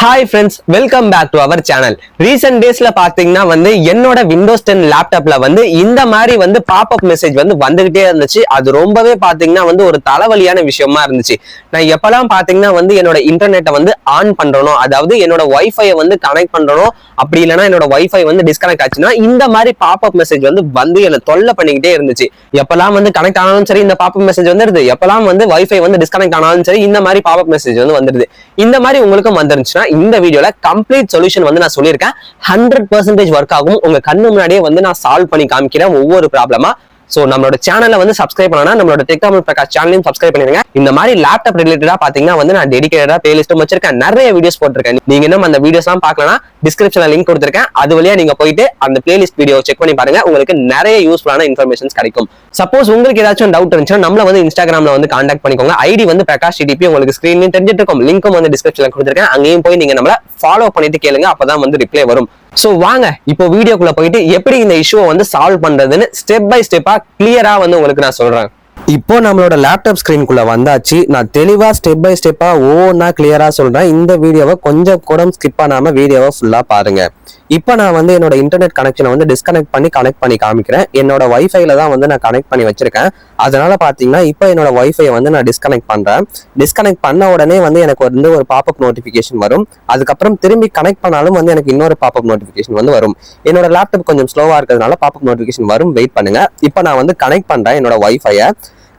Hi friends, welcome back to our channel. Recent daysல பாத்தீங்கன்னா என்னோட Windows 10 லேப்டாப்ல இந்த மாதிரி பாப்அப் மெசேஜ் வந்துகிட்டே இருந்துச்சு. அது ரொம்பவே பாத்தீங்கன்னா ஒரு தலைவலியான விஷயமா இருந்துச்சு. நான் எப்பலாம் பாத்தீங்கன்னா என்னோட இன்டர்நெட்டை ஆன் பண்றனோ, அதாவது என்னோட வைஃபையை கனெக்ட் பண்றனோ, அப்படி இல்லைன்னா என்னோட வைஃபை டிஸ்கனெக்ட் ஆச்சுன்னா இந்த மாதிரி பாப்அப் மெசேஜ் என்ன தொல்லை பண்ணிக்கிட்டே இருந்துச்சு. எப்பலாம் கனெக்ட் ஆனாலும் சரி இந்த பாப்அப் மெசேஜ் வந்துருது, எப்பலாம் வைஃபை டிஸ்கனெக்ட் ஆனாலும் சரி இந்த மாதிரி பாப்அப் மெசேஜ் வந்துருது. இந்த மாதிரி உங்களுக்கும் வந்துருந்துச்சுன்னா இந்த வீடியோல கம்ப்ளீட் சொல்யூஷன் நான் சொல்லியிருக்கேன். 100% ஒர்க் ஆகும். உங்க கண்ணு முன்னாடியே நான் சால்வ் பண்ணி காமிக்கிறேன் ஒவ்வொரு ப்ராப்ளமா. சோ நம்மளோட சேனலை சப்ஸ்கிரைப் பண்ணனா நம்மளோட டெக் தமிழ் பிரகாஷ் சேனலையும் சப்ஸ்கிரைப் பண்ணிருங்க. இந்த மாதிரி லேப்டாப் ரிலேட்டடா பாத்தீங்கன்னா நான் டெடிகேட்டடா பிளேலிஸ்டும் வச்சிருக்கேன். நிறைய வீடியோஸ் போட்டிருக்கேன். நீங்க இன்னும் அந்த வீடியோஸ் எல்லாம் பார்க்கலனா டிஸ்கிரிப்ஷன்ல லிங்க் கொடுத்திருக்கேன். அது வழியா நீங்க போயிட்டு அந்த பிளேலிஸ்ட் வீடியோ செக் பண்ணி பாருங்க. உங்களுக்கு நிறைய யூஸ்ஃபுல்லான இன்ஃபர்மேஷன்ஸ் கிடைக்கும். சப்போஸ் உங்களுக்கு ஏதாச்சும் டவுட் இருந்துச்சுன்னா நம்மள இன்ஸ்டாகிராம்ல கான்டாக்ட் பண்ணிக்கோங்க. ஐடி பிரகாஷ் டிடிபி உங்களுக்கு ஸ்கிரீன்லயும் தெரிஞ்சிட்டு இருக்கும். லிங்க்கும் டிஸ்கிரிப்ஷன்ல கொடுத்திருக்கேன். அங்கேயும் போய் நீங்க நம்மள ஃபாலோ பண்ணிட்டு கேளுங்க. அப்பதான் ரிப்ளை வரும். சோ வாங்க இப்போ வீடியோக்குள்ள போயிட்டு எப்படி இந்த இஷ்யூவை சால்வ் பண்றதுன்னு ஸ்டெப் பை ஸ்டெப்பா கிளியரா உங்களுக்கு நான் சொல்றேன். இப்போ நம்மளோட லேப்டாப் ஸ்கிரீனுக்குள்ள வந்தாச்சு. நான் தெளிவா ஸ்டெப் பை ஸ்டெப்பா ஒவ்வொன்றா கிளியரா சொல்றேன். இந்த வீடியோவை கொஞ்சம் கூட ஸ்கிப் பண்ணாம வீடியோவை ஃபுல்லா பாருங்க. இப்போ நான் என்னோட இன்டர்நெட் கனெக்ஷனை டிஸ்கனெக்ட் பண்ணி கனெக்ட் பண்ணி காமிக்கிறேன். என்னோட வைஃபைல தான் நான் கனெக்ட் பண்ணி வச்சிருக்கேன். அதனால பாத்தீங்கன்னா இப்போ என்னோட வைஃபையை நான் டிஸ்கனெக்ட் பண்றேன். டிஸ்கனெக்ட் பண்ண உடனே எனக்கு ஒரு பாப்அப் நோட்டிபிகேஷன் வரும். அதுக்கப்புறம் திரும்பி கனெக்ட் பண்ணாலும் எனக்கு இன்னொரு பாப்அப் நோட்டிபிகேஷன் வரும். என்னோட லேப்டாப் கொஞ்சம் ஸ்லோவா இருக்கிறதுனால பாப்அப் நோட்டிபிகேஷன் வரும். வெயிட் பண்ணுங்க. இப்போ நான் கனெக்ட் பண்றேன். என்னோட வைஃபையை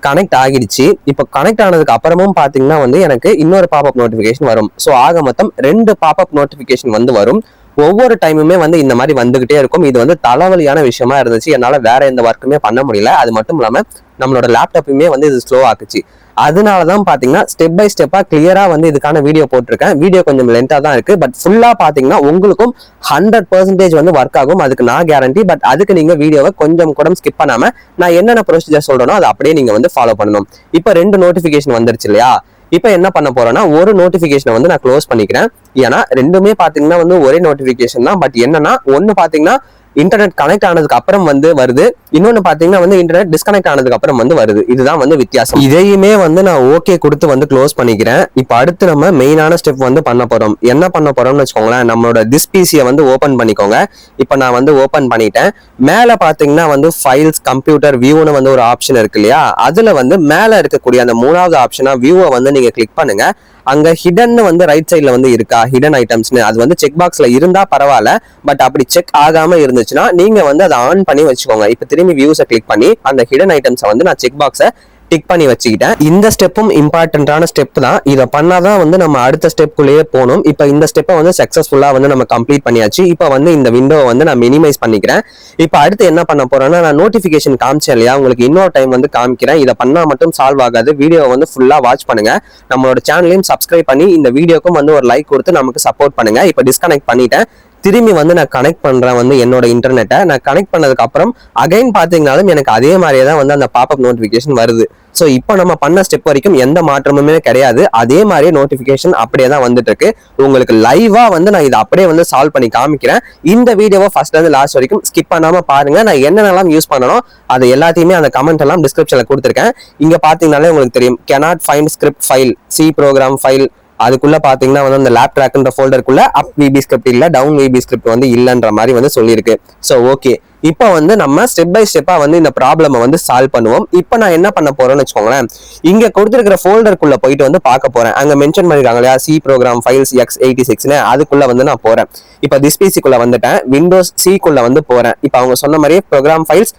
கனெக்ட் ஆகிடுச்சு. இப்போ கனெக்ட் ஆனதுக்கு அப்புறமும் பாத்தீங்கன்னா எனக்கு இன்னொரு பாப்அப் நோட்டிபிகேஷன் வரும். ஸோ ஆக மொத்தம் 2 பாப்அப் நோட்டிபிகேஷன் வரும். ஒவ்வொரு டைமுமே இந்த மாதிரி வந்துகிட்டே இருக்கும். இது தலைவலியான விஷயமா இருந்துச்சு. என்னால வேற எந்த ஒர்க்குமே பண்ண முடியல. அது மட்டும் இல்லாம நம்மளோட லேப்டாப்புமே இது ஸ்லோ ஆக்குச்சு. அதனாலதான் பாத்தீங்கன்னா ஸ்டெப் பை ஸ்டெப்பா கிளியரா இதுக்கான வீடியோ போட்டிருக்கேன். வீடியோ கொஞ்சம் லென்த்தா தான் இருக்கு. பட் ஃபுல்லா பாத்தீங்கன்னா உங்களுக்கும் 100% ஒர்க் ஆகும். அதுக்கு நான் கேரண்டி. பட் அதுக்கு நீங்க வீடியோவை கொஞ்சம் கூட ஸ்கிப் பண்ணாம நான் என்னென்ன ப்ரொசீஜர் சொல்றேனோ அதை அப்படியே நீங்க ஃபாலோ பண்ணணும். இப்ப 2 நோட்டிபிகேஷன் வந்துருச்சு இல்லையா? இப்ப என்ன பண்ண போறேன்னா ஒரு நோட்டிபிகேஷனை நான் க்ளோஸ் பண்ணிக்கிறேன். ஏன்னா ரெண்டுமே பாத்தீங்கன்னா ஒரே நோட்டிபிகேஷன் தான். பட் என்னன்னா ஒன்னு பாத்தீங்கன்னா இன்டர்நெட் கனெக்ட் ஆனதுக்கு அப்புறம் வருது. இன்னொன்னு பாத்தீங்கன்னா இன்டர்நெட் டிஸ்கனெக்ட் ஆனதுக்கு அப்புறம் வருது. இதுதான் வித்தியாசம். இதையுமே நான் ஓகே கொடுத்து க்ளோஸ் பண்ணிக்கிறேன். இப்ப அடுத்து நம்ம மெயினான ஸ்டெப் பண்ண போறோம். என்ன பண்ண போறோம்னு வச்சுக்கோங்களேன். நம்மளோட திஸ் பிசியை ஓபன் பண்ணிக்கோங்க. இப்ப நான் ஓபன் பண்ணிட்டேன். மேல பாத்தீங்கன்னா ஃபைல்ஸ் கம்ப்யூட்டர் வியூன்னு ஒரு ஆப்ஷன் இருக்கு இல்லையா? அதுல மேல இருக்கக்கூடிய அந்த 3வது ஆப்ஷனா வியூவை நீங்க கிளிக் பண்ணுங்க. அங்க ஹிடன் ரைட் சைட்ல இருக்கா ஹிடன் ஐட்டம்ஸ்னு அது செக் பாக்ஸ்ல இருந்தா பரவாயில்ல. பட் அப்படி செக் ஆகாம இருந்துச்சுன்னா நீங்க அதை ஆன் பண்ணி வச்சுக்கோங்க. இப்ப திரும்பி வியூஸை கிளிக் பண்ணி அந்த ஹிடன் ஐட்டம்ஸை நான் செக் பாக்ஸை டிக் பண்ணி வச்சுக்கிட்டேன். இந்த ஸ்டெப்பும் இம்பார்ட்டன்டான ஸ்டெப் தான். இதை பண்ணாதான் நம்ம அடுத்த ஸ்டெப்புக்குள்ளேயே போகணும். இப்ப இந்த ஸ்டெப்பை சக்சஸ்ஃபுல்லா நம்ம கம்ப்ளீட் பண்ணியாச்சு. இப்ப இந்த விண்டோவை நான் மினிமைஸ் பண்ணிக்கிறேன். இப்ப அடுத்து என்ன பண்ண போறேன்னா நான் நோட்டிபிகேஷன் காமிச்சேன் இல்லையா? உங்களுக்கு இன்னொரு டைம் காமிக்கிறேன். இதை பண்ணா மட்டும் சால்வ் ஆகாது. வீடியோவை ஃபுல்லா வாட்ச் பண்ணுங்க. நம்மளோட சேனலையும் சப்ஸ்கிரைப் பண்ணி இந்த வீடியோக்கும் ஒரு லைக் கொடுத்து நமக்கு சப்போர்ட் பண்ணுங்க. இப்ப டிஸ்கனெக்ட் பண்ணிட்டேன். திரும்பி நான் கனெக்ட் பண்றேன் என்னோட இன்டர்நெட்டை. நான் கனெக்ட் பண்ணதுக்கு அப்புறம் அகைன் பாத்தீங்கன்னாலும் எனக்கு அதே மாதிரியே தான் அந்த பாப்அப் நோட்டிபிகேஷன் வருது. ஸோ இப்போ நம்ம பண்ண ஸ்டெப் வரைக்கும் எந்த மாற்றமுமே கிடையாது. அதே மாதிரியே நோட்டிபிகேஷன் அப்படியே தான் வந்துட்டு இருக்கு. உங்களுக்கு லைவா நான் இதை அப்படியே சால்வ் பண்ணி காமிக்கிறேன். இந்த வீடியோவை ஃபர்ஸ்ட்ல இருந்து லாஸ்ட் வரைக்கும் ஸ்கிப் பண்ணாம பாருங்க. நான் என்னென்னலாம் யூஸ் பண்ணணும் அதை எல்லாத்தையுமே அந்த கமெண்ட் எல்லாம் டிஸ்கிரிப்ஷன்ல கொடுத்துருக்கேன். இங்க பாத்தீங்கன்னாலே உங்களுக்கு தெரியும். cannot find script file, C program file. அதுக்குள்ள பாத்தீங்கன்னா அந்த லேப் ட்ராக்ன்ற ஃபோல்டருக்குள்ள அப் விபி ஸ்கிரிப்ட் இல்ல டவுன் விபி ஸ்கிரிப்ட் இல்லன்ற மாதிரி சொல்லியிருக்கு. ஸோ ஓகே, இப்போ நம்ம ஸ்டெப் பை ஸ்டெப்பா இந்த ப்ராப்ளமை சால்வ் பண்ணுவோம். இப்போ நான் என்ன பண்ண போறேன்னு வச்சுக்கோங்களேன். இங்க கொடுத்துருக்கிற ஃபோல்டருக்குள்ள போயிட்டு பார்க்க போறேன். அங்க மென்ஷன் பண்ணிருக்காங்க இல்லையா? சி ப்ரோக்ராம் ஃபைல்ஸ் x86ன்னு. அதுக்குள்ள நான் போறேன். இப்போ திஸ் பிசிக்குள்ள வந்துட்டேன். விண்டோஸ் சிக்குள்ள போறேன். இப்போ அவங்க சொன்ன மாதிரியே ப்ரோக்ராம் ஃபைல்ஸ்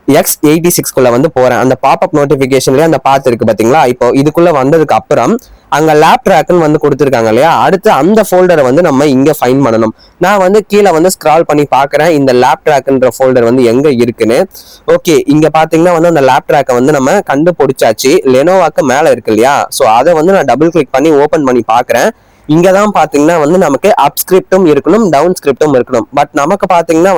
x86 போறேன். அந்த பாப்அப் நோட்டிபிகேஷன்லயே அந்த பாத் இருக்கு பாத்தீங்களா? இப்போ இதுக்குள்ள வந்ததுக்கு அப்புறம் அங்க லேப் ட்ராக்னு கொடுத்துருக்காங்க இல்லையா? அடுத்து அந்த ஃபோல்டரை நம்ம இங்க ஃபைண்ட் பண்ணணும். நான் கீழே ஸ்க்ரால் பண்ணி பாக்குறேன் இந்த லேப் ட்ராக்ன்ற ஃபோல்டர் எங்க இருக்குன்னு. ஓகே, இங்க பாத்தீங்கன்னா அந்த லேப் ட்ராக்கை நம்ம கண்டுபிடிச்சாச்சு. லெனோவாக்கு மேல இருக்கு இல்லையா? ஸோ அதை நான் டபுள் கிளிக் பண்ணி ஓபன் பண்ணி பாக்குறேன். இங்கதான் பாத்தீங்கன்னா நமக்கு அப் ஸ்கிரிப்டும் இருக்கணும், டவுன் ஸ்கிரிப்டும் இருக்கணும். பட் நமக்கு பாத்தீங்கன்னா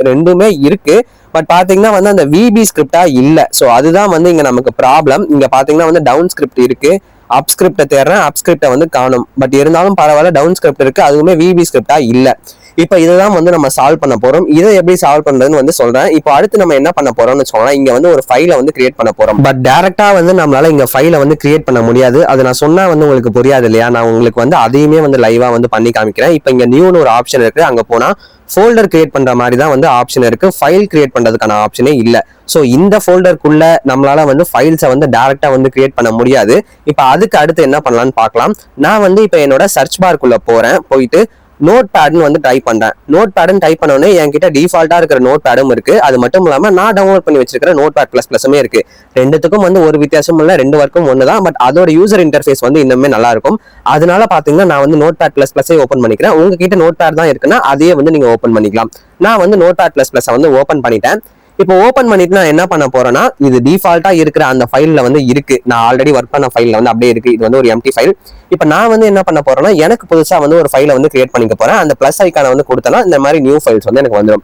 ரெண்டுமே இருக்கு. பட் பாத்தீங்கன்னா அந்த விபி ஸ்கிரிப்டா இல்ல. ஸோ அதுதான் இங்க நமக்கு ப்ராப்ளம். இங்க பாத்தீங்கன்னா டவுன் ஸ்கிரிப்ட் இருக்கு. அப் ஸ்கிரிப்டை தேடுறேன், அப் ஸ்கிரிப்டை காணும். பட் இருந்தாலும் பரவாயில்ல, டவுன் ஸ்கிரிப்ட் இருக்கு. அதுவுமே விபி ஸ்கிரிப்டா இல்ல. இப்போ இதுதான் வந்து நம்ம சால்வ் பண்ண போறோம். இதை எப்படி சால்வ் பண்றதுன்னு வந்து சொல்றேன். இப்போ அடுத்து நம்ம என்ன பண்ண போறோம்னு வச்சுக்கோங்களேன், இங்க வந்து ஒரு ஃபைலை வந்து கிரியேட் பண்ண போறோம். பட் டைரக்டா வந்து நம்மளால இங்க ஃபைலை வந்து கிரியேட் பண்ண முடியாது. அது நான் சொன்னா வந்து உங்களுக்கு புரியாது இல்லையா? நான் உங்களுக்கு வந்து அதையுமே வந்து லைவா வந்து பண்ணி காமிக்கிறேன். இப்போ இங்க நியூன்னு ஒரு ஆப்ஷன் இருக்கு, அங்க போனா ஃபோல்டர் கிரியேட் பண்ற மாதிரி தான் வந்து ஆப்ஷன் இருக்கு, ஃபைல் கிரியேட் பண்றதுக்கான ஆப்ஷனே இல்ல. ஸோ இந்த ஃபோல்டருக்குள்ள நம்மளால வந்து ஃபைல்ஸை வந்து டைரக்டா வந்து கிரியேட் பண்ண முடியாது. இப்போ அதுக்கு அடுத்து என்ன பண்ணலாம்னு பார்க்கலாம். நான் வந்து இப்போ என்னோட சர்ச் பார்க்குள்ள போறேன், போயிட்டு நோட் பேட்னு வந்து டைப் பண்றேன். நோட் பேட்னு டைப் பண்ணோன்னே என்கிட்ட டிஃபால்ட்டா இருக்கிற நோட் பேடும் இருக்கு. அது மட்டும் இல்லாம நான் டவுன்லோட் பண்ணி வச்சிருக்கிற நோட் பேட் பிளஸ் பிளஸுமே இருக்கு. ரெண்டுத்துக்கும் வந்து ஒரு வித்தியாசமும் இல்ல, ரெண்டு ஒர்க்கும் ஒண்ணுதான். பட் அதோட யூசர் இன்டர்ஃபேஸ் வந்து இன்னுமே நல்லா இருக்கும். அதனால பாத்தீங்கன்னா நான் வந்து நோட் பேட் பிளஸ் பிளஸே ஓப்பன் பண்ணிக்கிறேன். உங்ககிட்ட நோட் பேட் தான் இருக்குன்னா அதையே வந்து நீங்க ஓப்பன் பண்ணிக்கலாம். நான் வந்து நோட் பேட் பிளஸ் பிளஸ் வந்து ஓப்பன் பண்ணிட்டேன். இப்போ ஓப்பன் பண்ணிட்டு நான் என்ன பண்ண போறேன்னா, இது டிஃபால்ட்டா இருக்கிற அந்த ஃபைல்ல வந்து இருக்கு, நான் ஆல்ரெடி ஒர்க் பண்ண ஃபைல்ல வந்து அப்படியே இருக்கு. இது வந்து ஒரு எம்டி ஃபைல். இப்போ நான் வந்து என்ன பண்ண போறேன்னா, எனக்கு புதுசா வந்து ஒரு ஃபைலை வந்து கிரியேட் பண்ணிக்க போறேன். அந்த பிளஸ் ஐக்கான வந்து கொடுத்தனா இந்த மாதிரி நியூ ஃபைல்ஸ் வந்து எனக்கு வந்துடும்.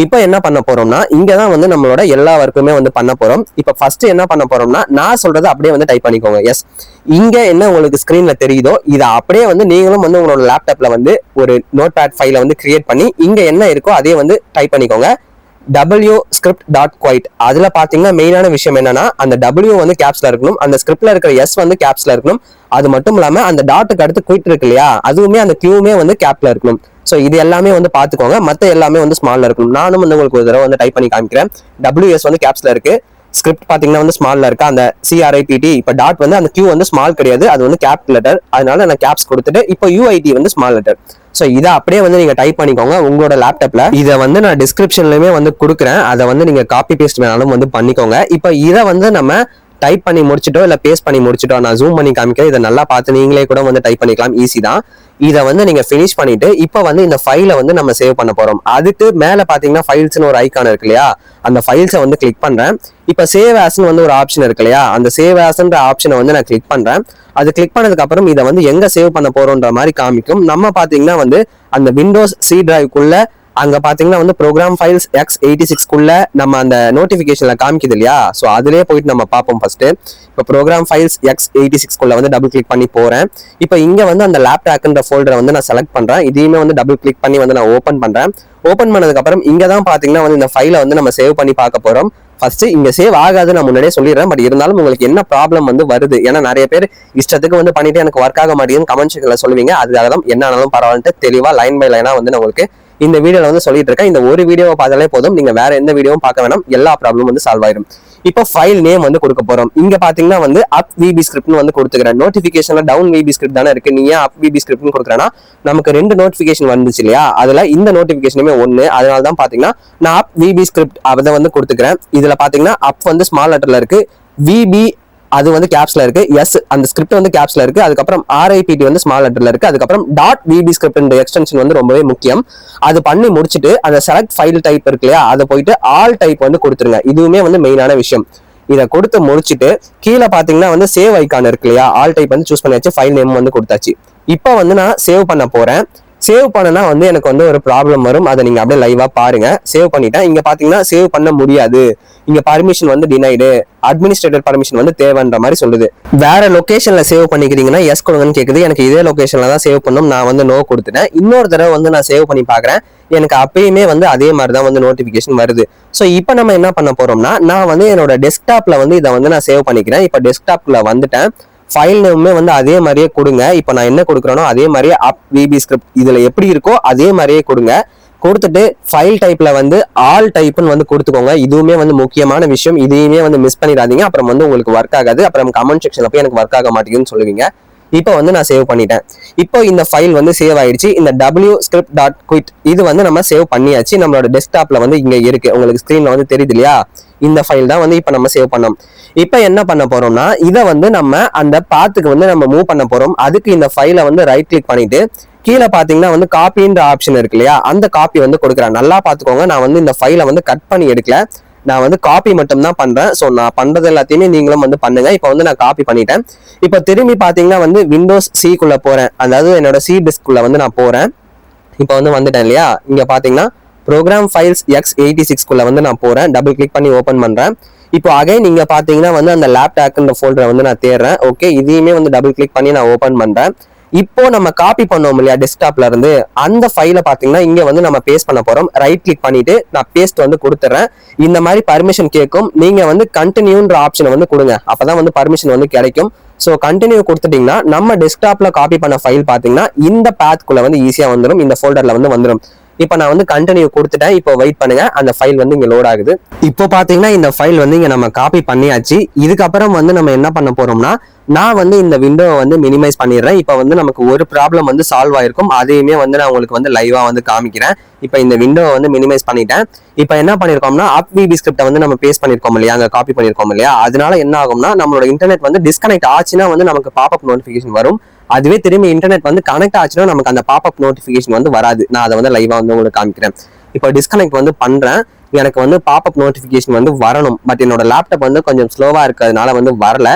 இப்போ என்ன பண்ண போறோம்னா, இங்கதான் வந்து நம்மளோட எல்லா ஒர்க்குமே வந்து பண்ண போறோம். இப்போ ஃபர்ஸ்ட் என்ன பண்ண போறோம்னா, நான் சொல்றதை அப்படியே வந்து டைப் பண்ணிக்கோங்க. எஸ், இங்க என்ன உங்களுக்கு ஸ்கிரீன்ல தெரியுதோ இதை அப்படியே வந்து நீங்களும் வந்து உங்களோட லேப்டாப்ல வந்து ஒரு நோட் பேட் ஃபைலை வந்து கிரியேட் பண்ணி இங்க என்ன இருக்கோ அதே வந்து டைப் பண்ணிக்கோங்க. wscript.quite. அதுல பாத்தீங்கன்னா மெயினான விஷயம் என்னன்னா, அந்த W வந்து கேப்ஸ்ல இருக்கணும், அந்த ஸ்கிரிப்ட்ல இருக்கிற S வந்து கேப்ஸ்ல இருக்கணும். அது மட்டும் இல்லாம அந்த டாட்டுக்கு அடுத்து குயிட் இருக்கு இல்லையா, அதுவுமே அந்த கியூமே வந்து கேப்ல இருக்கணும். சோ இது எல்லாமே வந்து பாத்துக்கோங்க. மத்த எல்லாமே வந்து ஸ்மால்ல இருக்கணும். நானும் வந்து உங்களுக்கு ஒரு தடவை வந்து டைப் பண்ணி காமிக்கிறேன். WS வந்து கேப்ஸ்ல இருக்கு, ஸ்கிரிப்ட் பாத்தீங்கன்னா வந்து ஸ்மால்ல இருக்கா, அந்த CRIPT. இப்ப டாட் வந்து அந்த Q வந்து ஸ்மால் கிடையாது, அது வந்து கேப் லெட்டர். அதனால நான் கேப்ஸ் கொடுத்துட்டு இப்போ UIT வந்து ஸ்மால் லெட்டர். ஸோ இதை அப்படியே வந்து நீங்க டைப் பண்ணிக்கோங்க உங்களோட லேப்டாப்ல. இதை வந்து நான் டிஸ்கிரிப்ஷன்லயுமே வந்து கொடுக்குறேன், அதை வந்து நீங்க காப்பி பேஸ்ட் வேணாலும் வந்து பண்ணிக்கோங்க. இப்போ இதை வந்து நம்ம டைப் பண்ணி முடிச்சிட்டோ இல்ல பேஸ்ட் பண்ணி முடிச்சிட்டோ, நான் ஜூம் பண்ணி காமிக்கிறேன், இதை நல்லா பார்த்து நீங்களே கூட வந்து டைப் பண்ணிக்கலாம், ஈஸி தான். இதை வந்து நீங்க ஃபினிஷ் பண்ணிட்டு இப்போ வந்து இந்த ஃபைலை வந்து நம்ம சேவ் பண்ண போறோம். அதுக்கு மேல பாத்தீங்கன்னா ஃபைல்ஸ்னு ஒரு ஐக்கான் இருக்கு இல்லையா, அந்த ஃபைல்ஸை வந்து கிளிக் பண்றேன். இப்போ சேவ் ஆஸ்ன்னு வந்து ஒரு ஆப்ஷன் இருக்கு இல்லையா, அந்த சேவ் ஆஸ்ன்ற ஆப்ஷனை வந்து நான் கிளிக் பண்றேன். அது கிளிக் பண்ணதுக்கு அப்புறம் இதை வந்து எங்க சேவ் பண்ண போறோம்ன்ற மாதிரி காமிக்கும். நம்ம பாத்தீங்கன்னா வந்து அந்த விண்டோஸ் C டிரைவ்க்குள்ள அங்க பாத்தீங்கன்னா வந்து ப்ரோக்ராம் ஃபைல்ஸ் x86 நம்ம அந்த நோட்டிபிகேஷன்ல காமிக்குது இல்லையா, ஸோ அதுலயே போயிட்டு நம்ம பார்ப்போம். ஃபர்ஸ்ட் இப்போ ப்ரோக்ராம் ஃபைல்ஸ் x86 வந்து டபுள் கிளிக் பண்ணி போறேன். இப்போ இங்க வந்து அந்த லேப்டாப்ன்ற ஃபோல்டரை வந்து நான் செலக்ட் பண்றேன். இதையுமே வந்து டபுள் கிளிக் பண்ணி வந்து நான் ஓப்பன் பண்றேன். ஓப்பன் பண்ணதுக்கு அப்புறம் இங்க தான் பாத்தீங்கன்னா வந்து இந்த ஃபைலை வந்து நம்ம சேவ் பண்ணி பார்க்க போறோம். ஃபர்ஸ்ட் இங்க சேவ் ஆகாது நான் முன்னாடியே சொல்லிடுறேன். பட் இருந்தாலும் உங்களுக்கு என்ன ப்ராப்ளம் வந்து வருது, ஏன்னா நிறைய பேர் இஷ்டத்துக்கு வந்து பண்ணிட்டு எனக்கு ஒர்க் ஆக மாட்டேங்குதுன்னு கமெண்ட் செக்ஷன்ல சொல்லுவீங்க. அதுக்காக தான் என்ன ஆனாலும் பரவாயில்ல தெளிவா லைன் பை லைனா வந்து நான் உங்களுக்கு இந்த வீடியோல வந்து சொல்லிட்டு இருக்கேன். இந்த ஒரு வீடியோவை பார்த்தாலே போதும், நீங்க வேற எந்த வீடியோவும் பார்க்க வேணாம், எல்லா ப்ராப்ளமும் வந்து சால்வ் ஆயிடும். இப்போ ஃபைல் நேம் வந்து கொடுக்க போறோம். இங்க பாத்தீங்கன்னா வந்து அப் விபி ஸ்கிரிப்ட்னு வந்து கொடுத்துக்கிறேன். நோட்டிபிகேஷன்ல டவுன் விபி ஸ்கிரிப்ட் தானே இருக்கு, நீ ஏன் அப் விபி ஸ்கிரிப்ட்னு கொடுக்குறேன்னா, நமக்கு 2 நோட்டிபிகேஷன் வந்துச்சு இல்லையா, அதுல இந்த நோட்டிபிகேஷனுமே ஒண்ணு. அதனால தான் பாத்தீங்கன்னா நான் அப் விபி ஸ்கிரிப்ட் அதை வந்து கொடுத்துக்கிறேன். இதுல பாத்தீங்கன்னா அப் வந்து ஸ்மால் லெட்டர்ல இருக்கு, விபி அது வந்து கேப்ஸ்ல இருக்கு, எஸ் அந்த ஸ்கிரிப்ட் வந்து கேப்ஸ்ல இருக்கு, அதுக்கப்புறம் RIPT வந்து ஸ்மால் லெட்டர்ல இருக்கு, அதுக்கப்புறம் டாட் விபி ஸ்கிரிப்ட் எக்ஸ்டென்ஷன் வந்து ரொம்பவே முக்கியம். அது பண்ணி முடிச்சுட்டு அந்த செலக்ட் ஃபைல் டைப் இருக்கு இல்லையா, அதை போயிட்டு ஆல் டைப் வந்து கொடுத்துருங்க. இதுவுமே வந்து மெயினான விஷயம். இதை கொடுத்து முடிச்சுட்டு கீழே பாத்தீங்கன்னா வந்து சேவ் ஐக்கான் இருக்கு இல்லையா, ஆல் டைப் வந்து சூஸ் பண்ணியாச்சு, ஃபைல் நேம் வந்து கொடுத்தாச்சு. இப்போ வந்து நான் சேவ் பண்ண போறேன். சேவ் பண்ணனா வந்து எனக்கு வந்து ஒரு ப்ராப்ளம் வரும், அதை நீங்க அப்படியே லைவா பாருங்க. சேவ் பண்ணிட்டேன். இங்க பாத்தீங்கன்னா சேவ் பண்ண முடியாது, இங்க பர்மிஷன் வந்து டினைடு, அட்மினிஸ்ட்ரேட்டர் பர்மிஷன் வந்து தேவைன்ற மாதிரி சொல்லுது. வேற லொகேஷன்ல சேவ் பண்ணிக்கிறீங்கன்னா எஸ் கொடுங்கன்னு கேக்குது. எனக்கு இதே லொகேஷன்ல தான் சேவ் பண்ணும், நான் வந்து நோ கொடுத்துட்டேன். இன்னொரு தடவை வந்து நான் சேவ் பண்ணி பாக்குறேன், எனக்கு அப்பயுமே வந்து அதே மாதிரி தான் வந்து நோட்டிபிகேஷன் வருது. ஸோ இப்போ நம்ம என்ன பண்ண போறோம்னா, நான் வந்து என்னோட டெஸ்க்டாப்ல வந்து இதை வந்து நான் சேவ் பண்ணிக்கிறேன். இப்போ டெஸ்க்டாப்ல வந்துட்டேன். ஃபைல் நேமுமே வந்து அதே மாதிரியே கொடுங்க. இப்போ நான் என்ன கொடுக்குறேனோ அதே மாதிரியே அப் விபி ஸ்கிரிப்ட் இதுல எப்படி இருக்கோ அதே மாதிரியே கொடுங்க. கொடுத்துட்டு ஃபைல் டைப்ல வந்து ஆல் டைப்னு வந்து கொடுத்துக்கோங்க. இதுவுமே வந்து முக்கியமான விஷயம், இதையுமே வந்து மிஸ் பண்ணிடாதீங்க. அப்புறம் வந்து உங்களுக்கு ஒர்க் ஆகாது, அப்புறம் கமெண்ட் செக்ஷன்ல போய் எனக்கு ஒர்க் ஆக மாட்டேங்குதுன்னு சொல்லுவீங்க. இப்போ வந்து நான் சேவ் பண்ணிட்டேன். இப்போ இந்த ஃபைல் வந்து சேவ் ஆயிடுச்சு. இந்த wscript.quit இது வந்து நம்ம சேவ் பண்ணியாச்சு. நம்மளோட டெஸ்க்டாப்ல வந்து இங்க இருக்கு, உங்களுக்கு ஸ்கிரீன்ல வந்து தெரியுது இல்லையா, இந்த ஃபைல் தான் வந்து இப்போ நம்ம சேவ் பண்ணோம். இப்போ என்ன பண்ண போறோம்னா, இதை வந்து நம்ம அந்த பாத்துக்கு வந்து நம்ம மூவ் பண்ண போறோம். அதுக்கு இந்த ஃபைலை வந்து ரைட் கிளிக் பண்ணிட்டு கீழே பாத்தீங்கன்னா வந்து காப்பின்ற ஆப்ஷன் இருக்கு இல்லையா, அந்த காப்பி வந்து கொடுக்குறேன். நல்லா பாத்துக்கோங்க, நான் வந்து இந்த ஃபைலை வந்து கட் பண்ணி எடுக்கல, நான் வந்து காப்பி மட்டும் தான் பண்றேன். ஸோ நான் பண்றது எல்லாத்தையுமே நீங்களும் வந்து பண்ணுங்க. இப்போ வந்து நான் காப்பி பண்ணிட்டேன். இப்போ திரும்பி பாத்தீங்கன்னா வந்து விண்டோஸ் C போறேன், அதாவது என்னோட C டிஸ்க்குள்ள வந்து நான் போறேன். இப்போ வந்து வந்துட்டேன் இல்லையா, இங்க பாத்தீங்கன்னா ப்ரோக்ராம் ஃபைல்ஸ் x86 வந்து நான் போறேன். டபுள் கிளிக் பண்ணி ஓப்பன் பண்றேன். இப்போ அகைன் நீங்க பாத்தீங்கன்னா வந்து அந்த லேப்டாப்ன்ற ஃபோல்டரை வந்து நான் தேடுறேன். ஓகே, இதையுமே வந்து டபுள் கிளிக் பண்ணி நான் ஓப்பன் பண்றேன். இப்போ நம்ம காப்பி பண்ணோம் இல்லையா டெஸ்க்டாப்ல இருந்து, அந்த ஃபைலை பாத்தீங்கன்னா இங்க வந்து நம்ம பேஸ்ட் பண்ண போறோம். ரைட் கிளிக் பண்ணிட்டு நான் பேஸ்ட் வந்து கொடுத்துறேன். இந்த மாதிரி பர்மிஷன் கேட்கும். நீங்க வந்து கண்டினியூன்ற ஆப்ஷனை வந்து கொடுங்க, அப்பதான் வந்து பர்மிஷன் வந்து கிடைக்கும். ஸோ கண்டினியூ கொடுத்துட்டீங்கன்னா நம்ம டெஸ்க்டாப்ல காப்பி பண்ண ஃபைல் பாத்தீங்கன்னா இந்த பாத்குள்ள வந்து ஈஸியா வந்துடும், இந்த ஃபோல்டர்ல வந்து வந்துடும். இப்போ நான் வந்து கண்டினியூ கொடுத்துட்டேன். இப்போ வெயிட் பண்ணுங்க, அந்த ஃபைல் வந்து இங்க லோட் ஆகுது. இப்போ பாத்தீங்கன்னா இந்த ஃபைல் வந்து இங்க நம்ம காப்பி பண்ணியாச்சு. இதுக்கப்புறம் வந்து நம்ம என்ன பண்ண போறோம்னா, நான் வந்து இந்த விண்டோவை வந்து மினிமைஸ் பண்ணிடுறேன். இப்போ வந்து நமக்கு ஒரு ப்ராப்ளம் வந்து சால்வ் ஆயிருக்கும், அதையுமே வந்து நான் உங்களுக்கு வந்து லைவா வந்து காமிக்கிறேன். இப்போ இந்த விண்டோவை வந்து மினிமைஸ் பண்ணிட்டேன். இப்போ என்ன பண்ணிருக்கோம்னா AppVB ஸ்கிரிப்டை வந்து நம்ம பேஸ்ட் பண்ணிருக்கோம் இல்லையா, அங்க காப்பி பண்ணிருக்கோம் இல்லையா, அதனால என்ன ஆகும்னா நம்மளோட இன்டர்நெட் வந்து டிஸ்கனெக்ட் ஆச்சுன்னா வந்து நமக்கு பாப்அப் நோட்டிபிகேஷன் வரும். அதுவே திரும்பி இன்டர்நெட் வந்து கனெக்ட் ஆச்சுன்னா நமக்கு அந்த பாப்அப் நோட்டிபிகேஷன் வந்து வராது. நான் அதை வந்து லைவா வந்து உங்களுக்கு காமிக்கிறேன். இப்போ டிஸ்கனெக்ட் வந்து பண்றேன். எனக்கு வந்து பாப்அப் நோட்டிபிகேஷன் வந்து வரணும், பட் என்னோட லேப்டாப் வந்து கொஞ்சம் ஸ்லோவா இருக்கிறதுனால வந்து வரல.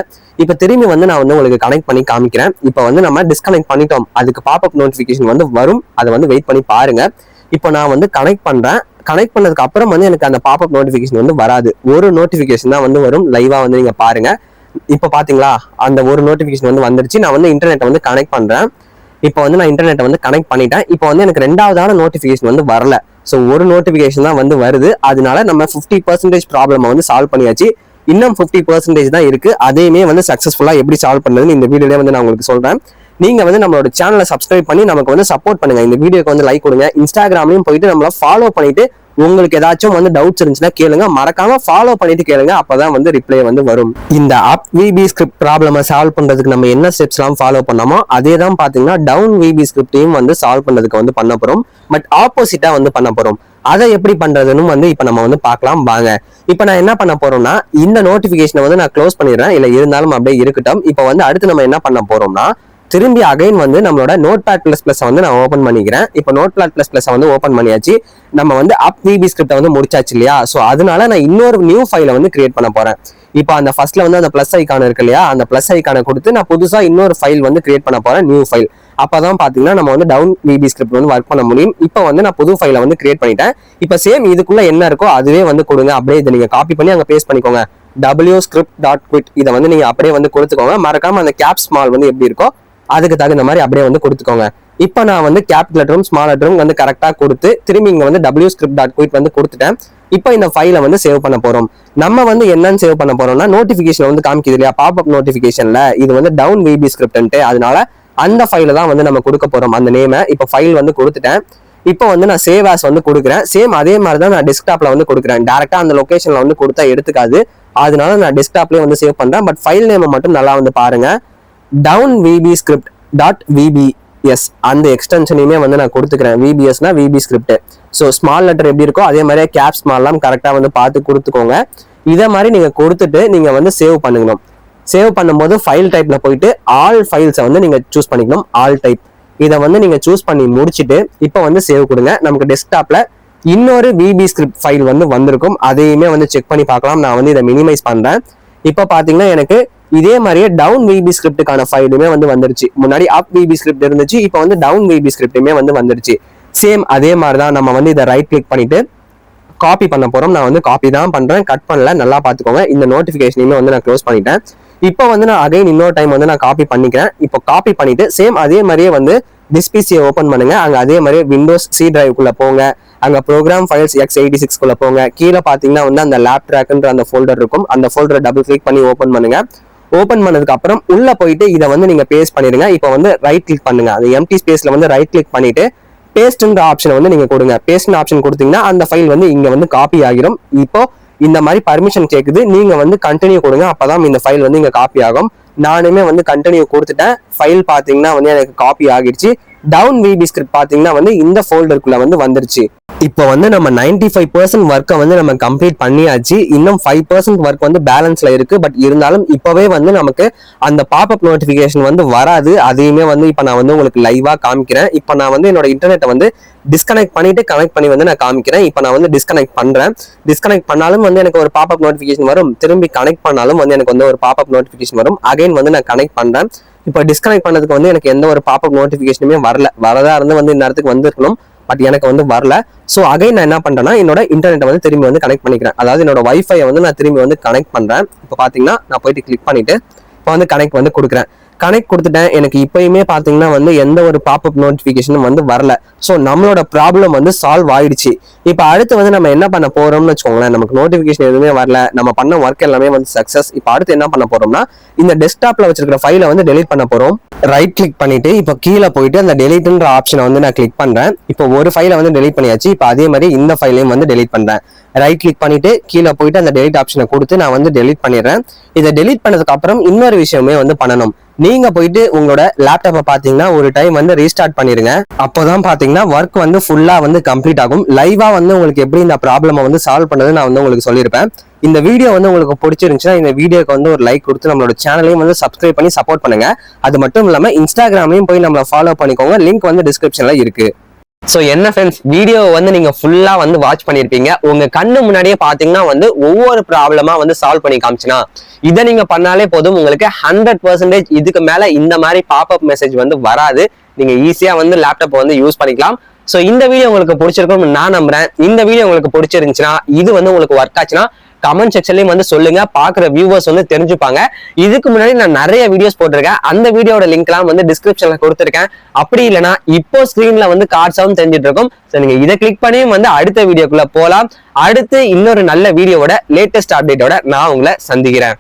இப்போ திரும்பி வந்து நான் வந்து உங்களுக்கு கனெக்ட் பண்ணி காமிக்கிறேன். இப்போ வந்து நம்ம டிஸ்கனெக்ட் பண்ணிட்டோம், அதுக்கு பாப்அப் நோட்டிபிகேஷன் வந்து வரும், அதை வந்து வெயிட் பண்ணி பாருங்க. இப்போ நான் வந்து கனெக்ட் பண்றேன். கனெக்ட் பண்ணதுக்கு அப்புறம் வந்து எனக்கு அந்த பாப்அப் நோட்டிபிகேஷன் வந்து வராது, ஒரு நோட்டிபிகேஷன் தான் வந்து வரும். லைவா வந்து நீங்க பாருங்க. இப்போ பாத்தீங்களா, அந்த ஒரு நோட்டிபிகேஷன் வந்து வந்துருச்சு. நான் வந்து இன்டர்நெட்டை வந்து கனெக்ட் பண்றேன். இப்போ வந்து நான் இன்டர்நெட்டை வந்து கனெக்ட் பண்ணிட்டேன். இப்போ வந்து எனக்கு ரெண்டாவதான நோட்டிபிகேஷன் வந்து வரல. ஸோ ஒரு நோட்டிபிகேஷன் தான் வந்து வருது. அதனால நம்ம 50% ப்ராப்ளம் வந்து சால்வ் பண்ணியாச்சு. இன்னும் 50% தான் இருக்கு. அதையுமே வந்து சக்சஸ்ஃபுல்லா எப்படி சால்வ் பண்ணுறதுன்னு இந்த வீடியோல வந்து நான் உங்களுக்கு சொல்றேன். நீங்க வந்து நம்மளோட சேனலை சப்ஸ்கிரைப் பண்ணி நமக்கு வந்து சப்போர்ட் பண்ணுங்க. இந்த வீடியோக்கு வந்து லைக் கொடுங்க. இன்ஸ்டாகிராம்லயும் போயிட்டு நம்மள ஃபாலோ பண்ணிட்டு உங்களுக்கு ஏதாச்சும் வந்து டவுட்ஸ் இருந்துச்சுன்னா கேளுங்க, மறக்காம ஃபாலோ பண்ணிட்டு கேளுங்க, அப்பதான் வந்து ரிப்ளை வந்து வரும். இந்த AppVB ஸ்கிரிப்ட் ப்ராப்ளமை சால்வ் பண்றதுக்கு நம்ம என்ன ஸ்டெப்ஸ் எல்லாம் ஃபாலோ பண்ணோமோ அதே தான் பாத்தீங்கன்னா DownVB ஸ்கிரிப்டையும் வந்து சால்வ் பண்றதுக்கு வந்து பண்ண போறோம். பட் ஆப்போசிட்டா வந்து பண்ண போறோம். அதை எப்படி பண்றதுன்னு வந்து இப்ப நம்ம வந்து பார்க்கலாம் வாங்க. இப்ப நான் என்ன பண்ண போறோம்னா, இந்த நோட்டிபிகேஷனை வந்து நான் க்ளோஸ் பண்ணிடுறேன், இல்ல இருந்தாலும் அப்படியே இருக்கட்டும். இப்ப வந்து அடுத்து நம்ம என்ன பண்ண போறோம்னா, திரும்பி அகைன் வந்து நம்மளோட Notepad++ வந்து நான் ஓபன் பண்ணிக்கிறேன். இப்போ Notepad++ வந்து ஓபன் பண்ணியாச்சு. நம்ம வந்து AppVB ஸ்கிரிப்டை வந்து முடிச்சாச்சு இல்லையா, சோ அதனால நான் இன்னொரு நியூ ஃபைலை வந்து கிரியேட் பண்ண போறேன். இப்போ அந்த ஃபர்ஸ்ட்ல வந்து அந்த பிளஸ் ஐக்கான் இருக்கு இல்லையா, அந்த பிளஸ் ஐக்கானை கொடுத்து நான் புதுசா இன்னொரு ஃபைல் வந்து கிரியேட் பண்ண போறேன், நியூ ஃபைல். அப்பதான் பாத்தீங்கன்னா நம்ம வந்து DownVB ஸ்கிரிப்ட் வந்து ஒர்க் பண்ண முடியும். இப்போ வந்து நான் புது ஃபைலை வந்து கிரியேட் பண்ணிட்டேன். இப்போ சேம் இதுக்குள்ள என்ன இருக்கோ அதுவே வந்து கொடுங்க. அப்படியே இதை நீங்க காப்பி பண்ணி அங்க பேஸ்ட் பண்ணிக்கோங்க. wscript.quit இதை வந்து நீங்க அப்படியே வந்து கொடுத்துக்கோங்க. மறக்காம அந்த கேப் ஸ்மால் வந்து எப்படி இருக்கோ அதுக்கு தகுந்த மாதிரி அப்படியே வந்து கொடுத்துக்கோங்க. இப்போ நான் வந்து கேபிட்டல் லெட்டரும் ஸ்மால் லெட்டரும் வந்து கரெக்டா கொடுத்து திரும்பி இங்க வந்து wscript.quit வந்து கொடுத்துட்டேன். இப்போ இந்த ஃபைலை வந்து சேவ் பண்ண போறோம். நம்ம வந்து என்னன்னு சேவ் பண்ண போறோம்னா, நோட்டிபிகேஷன் வந்து காமிக்குது இல்லையா பாப்அப் நோட்டிபிகேஷன்ல, இது வந்து DownVB ஸ்கிரிப்ட், அதனால அந்த ஃபைலை தான் வந்து நம்ம கொடுக்க போறோம், அந்த நேமை. இப்போ ஃபைல் வந்து கொடுத்துட்டேன். இப்போ வந்து நான் சேவ் ஆஸ் வந்து கொடுக்குறேன். சேம் அதே மாதிரி தான் நான் டெஸ்க்டாப்ல வந்து கொடுக்குறேன். டேரக்டா அந்த லொகேஷன்ல வந்து கொடுத்தா எடுத்துக்காது, அதனால நான் டெஸ்க்டாப்லயே வந்து சேவ் பண்றேன். பட் ஃபைல் நேமை மட்டும் நல்லா வந்து பாருங்க, DownVB script.vbs அந்த எக்ஸ்டென்ஷனையுமே வந்து நான் கொடுத்துக்கிறேன். VBSனா VB script. So small letter எப்படி இருக்கோ அதே மாதிரியே கேப் ஸ்மால்லாம் கரெக்டாக வந்து பார்த்து கொடுத்துக்கோங்க. இதை மாதிரி நீங்க கொடுத்துட்டு நீங்க வந்து சேவ் பண்ணிக்கணும். சேவ் பண்ணும்போது ஃபைல் டைப்ல போயிட்டு ஆல் ஃபைல்ஸை வந்து நீங்க சூஸ் பண்ணிக்கணும், ஆல் டைப். இதை வந்து நீங்க சூஸ் பண்ணி முடிச்சுட்டு இப்போ வந்து சேவ் கொடுங்க. நமக்கு டெஸ்க்டாப்ல இன்னொரு VB ஸ்கிரிப்ட் ஃபைல் வந்து வந்திருக்கும், அதையுமே வந்து செக் பண்ணி பார்க்கலாம். நான் வந்து இதை மினிமைஸ் பண்றேன். இப்போ பாத்தீங்கன்னா எனக்கு இதே மாதிரியே DownVB ஸ்கிரிப்டுக்கான ஃபைலுமே வந்து வந்துருச்சு. முன்னாடி AppVB ஸ்கிரிப்ட் இருந்துச்சு, இப்போ வந்து DownVB ஸ்கிரிப்டுமே வந்து வந்துருச்சு. சேம் அதே மாதிரி தான் நம்ம வந்து இதை ரைட் கிளிக் பண்ணிட்டு காப்பி பண்ண போறோம். நான் வந்து காப்பி தான் பண்றேன், கட் பண்ணல, நல்லா பாத்துக்கோங்க. இந்த நோட்டிபிகேஷனையுமே வந்து நான் க்ளோஸ் பண்ணிட்டேன். இப்போ வந்து நான் அகைன் இன்னொரு டைம் வந்து நான் காப்பி பண்ணிக்கிறேன். இப்போ காப்பி பண்ணிட்டு சேம் அதே மாதிரியே வந்து டிஸ்பிசியை ஓப்பன் பண்ணுங்க. அங்க அதே மாதிரியே விண்டோஸ் C டிரைவ்க்குள்ள போங்க. அங்க ப்ரோக்ராம் ஃபைல்ஸ் x86 குள்ள போங்க. கீழே பாத்தீங்கன்னா வந்து அந்த லேப் ட்ராக்ன்ற அந்த ஃபோல்டர் இருக்கும், அந்த ஃபோல்டரை டபுள் கிளிக் பண்ணி ஓப்பன் பண்ணுங்க. ஓப்பன் பண்ணதுக்கு அப்புறம் உள்ள போயிட்டு இதை வந்து நீங்க பேஸ்ட் பண்ணிடுங்க. இப்போ வந்து ரைட் கிளிக் பண்ணுங்க, அந்த எம்டி ஸ்பேஸ்ல வந்து ரைட் கிளிக் பண்ணிட்டு பேஸ்ட்ன்ற ஆப்ஷனை வந்து நீங்க கொடுங்க. பேஸ்ட் ஆப்ஷன் கொடுத்தீங்கன்னா அந்த ஃபைல் வந்து இங்க வந்து காப்பி ஆகிரும். இப்போ இந்த மாதிரி பர்மிஷன் கேக்குது, நீங்க வந்து கண்டினியூ கொடுங்க, அப்பதான் இந்த ஃபைல் வந்து இங்க காப்பி ஆகும். நானுமே வந்து கண்டினியூ கொடுத்துட்டேன். ஃபைல் பாத்தீங்கன்னா வந்து எனக்கு காப்பி ஆகிடுச்சு. DownVB ஸ்கிரிப்ட் பாத்தீங்கன்னா வந்து இந்த ஃபோல்டருக்குள்ள வந்து வந்துருச்சு. இப்போ வந்து நம்ம 95% ஒர்க்கை வந்து நம்ம கம்ப்ளீட் பண்ணியாச்சு. இன்னும் 5% ஒர்க் வந்து பேலன்ஸ்ல இருக்கு. பட் இருந்தாலும் இப்பவே வந்து நமக்கு அந்த பாப்அப் நோட்டிபிகேஷன் வந்து வராது. அதையுமே வந்து இப்போ நான் வந்து உங்களுக்கு லைவா காமிக்கிறேன். இப்போ நான் வந்து என்னோட இன்டர்நெட்டை வந்து டிஸ்கனெக்ட் பண்ணிட்டு கனெக்ட் பண்ணி வந்து நான் காமிக்கிறேன். இப்போ நான் வந்து டிஸ்கனெக்ட் பண்றேன். டிஸ்கனெக்ட் பண்ணாலும் வந்து எனக்கு ஒரு பாப்அப் நோட்டிபிகேஷன் வரும், திரும்பி கனெக்ட் பண்ணாலும் வந்து எனக்கு வந்து ஒரு பாப்அப் நோட்டிபிகேஷன் வரும். அகைன் வந்து நான் கனெக்ட் பண்றேன். இப்போ டிஸ்கனெக்ட் பண்ணதுக்கு வந்து எனக்கு எந்த ஒரு பாப்அப் நோட்டிபிகேஷனுமே வரல. வரதா இருந்து வந்து இந்த நேரத்துக்கு வந்திருக்கணும், பட் எனக்கு வந்து வரல. ஸோ அகைன் நான் என்ன பண்றேன்னா என்னோட இன்டர்நெட்டை வந்து திரும்பி வந்து கனெக்ட் பண்ணிக்கிறேன். அதாவது என்னோட வைஃபை வந்து நான் திரும்பி வந்து கனெக்ட் பண்றேன். இப்போ பாத்தீங்கன்னா நான் போயிட்டு கிளிக் பண்ணிட்டு இப்போ வந்து கனெக்ட் வந்து கொடுக்குறேன். கனெக்ட் கொடுத்துட்டேன். எனக்கு இப்பயுமே பாத்தீங்கன்னா வந்து எந்த ஒரு பாப்அப் நோட்டிபிகேஷனும் வந்து வரல. ஸோ நம்மளோட ப்ராப்ளம் வந்து சால்வ் ஆயிடுச்சு. இப்போ அடுத்து வந்து நம்ம என்ன பண்ண போறோம்னு வச்சுக்கோங்களேன். நமக்கு நோட்டிபிகேஷன் எதுவுமே வரல, நம்ம பண்ண ஒர்க் எல்லாமே வந்து சக்சஸ். இப்போ அடுத்து என்ன பண்ண போறோம்னா இந்த டெஸ்க்டாப்ல வச்சிருக்கிற ஃபைலை வந்து டெலீட் பண்ண போறோம். ரைட் கிளிக் பண்ணிட்டு இப்போ கீழே போயிட்டு அந்த டெலீட்ன்ற ஆப்ஷனை வந்து நான் கிளிக் பண்றேன். இப்போ ஒரு ஃபைலை வந்து டெலீட் பண்ணியாச்சு. இப்போ அதே மாதிரி இந்த ஃபைலையும் வந்து டெலீட் பண்றேன். ரைட் கிளிக் பண்ணிட்டு கீழே போயிட்டு அந்த டெலீட் ஆப்ஷனை கொடுத்து நான் வந்து டெலீட் பண்ணிடுறேன். இதை டெலீட் பண்ணதுக்கு அப்புறம் இன்னொரு விஷயமே வந்து பண்ணணும். நீங்க போயிட்டு உங்களோட லேப்டாப்பை பாத்தீங்கன்னா ஒரு டைம் வந்து ரீஸ்டார்ட் பண்ணிருங்க. அப்போதான் பாத்தீங்கன்னா ஒர்க் வந்து ஃபுல்லா வந்து கம்ப்ளீட் ஆகும். லைவா வந்து உங்களுக்கு எப்படி இந்த ப்ராப்ளமை வந்து சால்வ் பண்ணது நான் வந்து உங்களுக்கு சொல்லியிருப்பேன். இந்த வீடியோ வந்து உங்களுக்கு பிடிச்சிருந்துச்சுன்னா இந்த வீடியோக்கு வந்து ஒரு லைக் கொடுத்து நம்மளோட சேனலையும் வந்து சப்ஸ்கிரைப் பண்ணி சப்போர்ட் பண்ணுங்க. அது மட்டும் இல்லாம இன்ஸ்டாகிராம்லயும் போய் நம்மளை ஃபாலோ பண்ணிக்கோங்க. லிங்க் வந்து டிஸ்கிரிப்ஷன்ல இருக்கு. சோ என்ன ஃப்ரெண்ட்ஸ், வீடியோ வந்து நீங்க ஃபுல்லா வந்து வாட்ச் பண்ணிருப்பீங்க. உங்க கண்ணு முன்னாடியே பாத்தீங்கன்னா வந்து ஒவ்வொரு ப்ராப்ளமா வந்து சால்வ் பண்ணி காமிச்சுனா இதை நீங்க பண்ணாலே போதும். உங்களுக்கு 100% இதுக்கு மேல இந்த மாதிரி பாப்அப் மெசேஜ் வந்து வராது. நீங்க ஈஸியா வந்து லேப்டாப் வந்து யூஸ் பண்ணிக்கலாம். சோ இந்த வீடியோ உங்களுக்கு பிடிச்சிருக்கும் நான் நம்புறேன். இந்த வீடியோ உங்களுக்கு பிடிச்சிருந்துச்சுன்னா, இது வந்து உங்களுக்கு ஒர்க் ஆச்சுன்னா கமெண்ட் செக்ஷன்லயும் வந்து சொல்லுங்க. பாக்குற வியூவர்ஸ் வந்து தெரிஞ்சுப்பாங்க. இதுக்கு முன்னாடி நான் நிறைய வீடியோஸ் போட்டிருக்கேன். அந்த வீடியோட லிங்க் எல்லாம் வந்து டிஸ்கிரிப்ஷன்ல கொடுத்திருக்கேன். அப்படி இல்லைன்னா இப்போ ஸ்கிரீன்ல வந்து கார்ட்ஸாவும் தெரிஞ்சிட்டு இருக்கும். நீங்க இதை கிளிக் பண்ணியும் வந்து அடுத்த வீடியோக்குள்ள போலாம். அடுத்து இன்னொரு நல்ல வீடியோவோட லேட்டஸ்ட் அப்டேட்டோட நான் உங்களை சந்திக்கிறேன்.